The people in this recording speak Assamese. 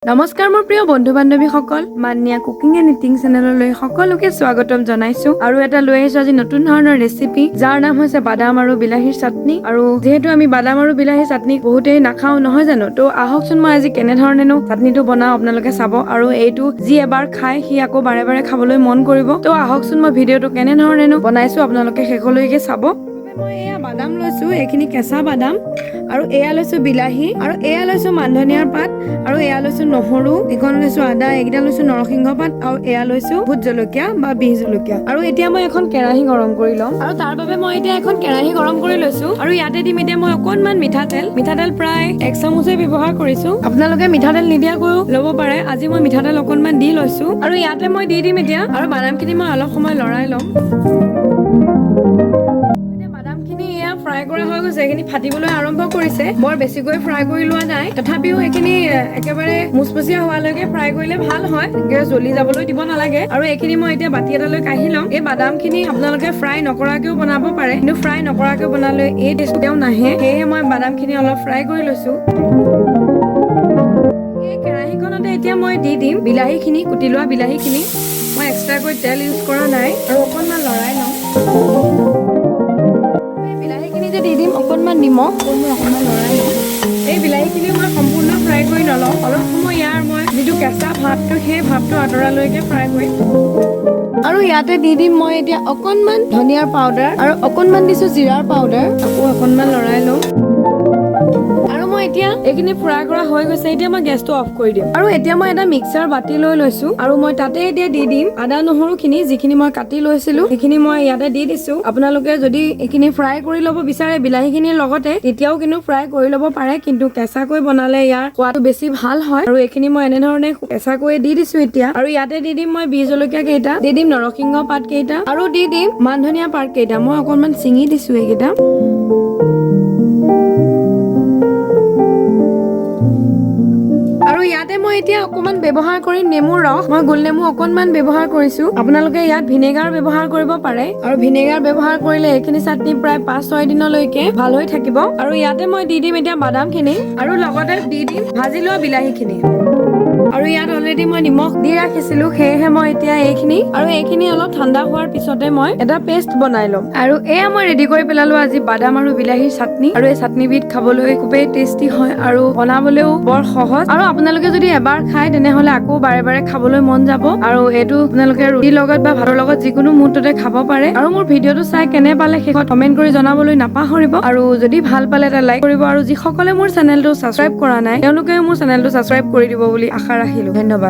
নমস্কাৰ মোৰ প্ৰিয় বন্ধু বান্ধৱীসকল মান্যা কুকিং এণ্ড ইটিং চেনেললৈ সকলোকে স্বাগতম জনাইছো আৰু এটা লৈ আহিছো আজি নতুন ধৰণৰ ৰেচিপি যাৰ নাম হৈছে বাদাম আৰু বিলাহীৰ চাটনি আৰু যেহেতু আমি বাদাম আৰু বিলাহীৰ চাটনি বহুতেই নাখাও নহয় জানো তো আহকচোন মই আজি কেনে ধৰণেনো চাটনিটো বনাও আপোনালোকে চাব আৰু এইটো যি এবাৰ খাই সি আকৌ বাৰে বাৰে খাবলৈ মন কৰিব তো আহকচোন মই ভিডিঅ'টো কেনে ধৰণেনো বনাইছো আপোনালোকে শেষলৈকে চাব মই এয়া বাদাম লৈছো এইখিনি কেঁচা বাদাম আৰু এয়া লৈছো বিলাহী আৰু এয়া লৈছো মানধনিয়াৰ পাত আৰু এয়া লৈছো নহৰু এখন লৈছো আদা এইকেইটা লৈছো নৰসিংহ পাত আৰু এয়া লৈছো ভোট জলকীয়া বা বিহ জলকীয়া আৰু এতিয়া মই এখন কেৰাহী গৰম কৰি লম আৰু তাৰ বাবে মই এতিয়া এখন কেৰাহী গৰম কৰি লৈছো আৰু ইয়াতে দিম এতিয়া মই অকনমান মিঠাতেল প্ৰায় 1 চামুচে ব্যৱহাৰ কৰিছো আপোনালোকে মিঠাতেল নিদিয়াকৈও ল'ব পাৰে আজি মই মিঠাতেল অকনমান দি লৈছো আৰু ইয়াতে মই দি দিম এতিয়া আৰু বাদামখিনি মই অলপ সময় লৰাই ল'ম ফ্ৰাই কৰা হৈ গৈছে এইখিনি ফাটিবলৈ আৰম্ভ কৰিছে বৰ বেছিকৈ ফ্ৰাই কৰি লোৱা নাই তথাপিও এইখিনি একেবাৰে মুচমুচীয়া হোৱালৈকে ফ্ৰাই কৰিলে ভাল হয় একেবাৰে জ্বলি যাবলৈ দিব নালাগে আৰু এইখিনি মই এতিয়া বাতি এটালৈ কাঢ়ি ল'ম এই বাদামখিনি আপোনালোকে ফ্ৰাই নকৰাকেও বনাব পাৰে কিন্তু ফ্ৰাই নকৰাকৈ বনালে এই টেষ্টটো নাহে সেয়েহে মই বাদামখিনি অলপ ফ্ৰাই কৰি লৈছো এই কেৰাহীখনতে এতিয়া মই দি দিম বিলাহীখিনি কুটি লোৱা বিলাহীখিনি মই এক্সট্ৰাকৈ তেল ইউজ কৰা নাই আৰু অকণমান লৰাই লওঁ দি দিম অকণমান নিমখ অকণমান লৰাই লওঁ এই বিলাহীখিনি মই সম্পূৰ্ণ ফ্ৰাই কৰি নলওঁ অলপ সময় ইয়াৰ মই যিটো কেঁচা ভাপটো সেই ভাপটো আঁতৰালৈকে ফ্ৰাই কৰিম আৰু ইয়াতে দি দিম মই এতিয়া অকণমান ধনিয়াৰ পাউডাৰ আৰু অকণমান দিছো জিৰাৰ পাউডাৰ আকৌ অকণমান লৰাই লওঁ আৰু মই এতিয়া এইখিনি ফ্ৰাই কৰা হৈ গৈছে এতিয়া মই গেছটো অফ কৰি দিম আৰু এতিয়া মই এটা মিক্সাৰ বাতি লৈ লৈছো আৰু মই তাতে এতিয়া দি দিম আদা নহৰুখিনি যিখিনি মই কাটি লৈছিলো সেইখিনি মই ইয়াতে দি দিছো আপোনালোকে যদি এইখিনি ফ্ৰাই কৰি ল'ব বিচাৰে বিলাহীখিনিৰ লগতে তেতিয়াও কিন্তু ফ্ৰাই কৰি ল'ব পাৰে কিন্তু কেঁচাকৈ বনালে ইয়াৰ সোৱাদটো বেছি ভাল হয় আৰু এইখিনি মই এনেধৰণে কেঁচাকৈ দি দিছো এতিয়া আৰু ইয়াতে দি দিম মই বিহ জলকীয়া কেইটা দি দিম নৰসিংহ পাত কেইটা আৰু দি দিম মানধনিয়া পাত কেইটা মই অকনমান ছিঙি দিছো এইকেইটা আৰু ইয়াতে মই এতিয়া অকমান ব্যৱহাৰ কৰিম নেমুৰ ৰস মই গোল নেমু অকনমান ব্যৱহাৰ কৰিছো আপোনালোকে ইয়াত ভিনেগাৰ ব্যৱহাৰ কৰিব পাৰে আৰু ভিনেগাৰ ব্যৱহাৰ কৰিলে এইখিনি চাটনি প্ৰায় 5-6 দিনলৈকে ভাল হৈ থাকিব আৰু ইয়াতে মই দি দিম এতিয়া বাদামখিনি আৰু লগতে দি দিম ভাজি লোৱা বিলাহীখিনি আৰু ইয়াত অলৰেডি মই নিমখ দি ৰাখিছিলো সেয়েহে মই এতিয়া এইখিনি অলপ ঠাণ্ডা হোৱাৰ পিছতে মই এটা পেষ্ট বনাই ল'ম আৰু এয়া মই ৰেডি কৰি পেলালো আজি বাদাম আৰু বিলাহীৰ চাটনি আৰু এই চাটনিবিধ খাবলৈ খুবেই টেষ্টি হয় আৰু বনাবলৈও বৰ সহজ আৰু আপোনালোকে যদি এবাৰ খায় তেনেহলে আকৌ বাৰে বাৰে খাবলৈ মন যাব আৰু এইটো আপোনালোকে ৰুটিৰ লগত বা ভাতৰ লগত যিকোনো মুহূৰ্ততে খাব পাৰে আৰু মোৰ ভিডিঅ'টো চাই কেনে পালে শেষত কমেন্ট কৰি জনাবলৈ নাপাহৰিব আৰু যদি ভাল পালে এটা লাইক কৰিব আৰু যিসকলে মোৰ চেনেলটো ছাবস্ক্ৰাইব কৰা নাই তেওঁলোকে মোৰ চেনেলটো ছাবস্ক্ৰাইব কৰি দিব বুলি আশা ৰাখিলো ধন্যবাদ।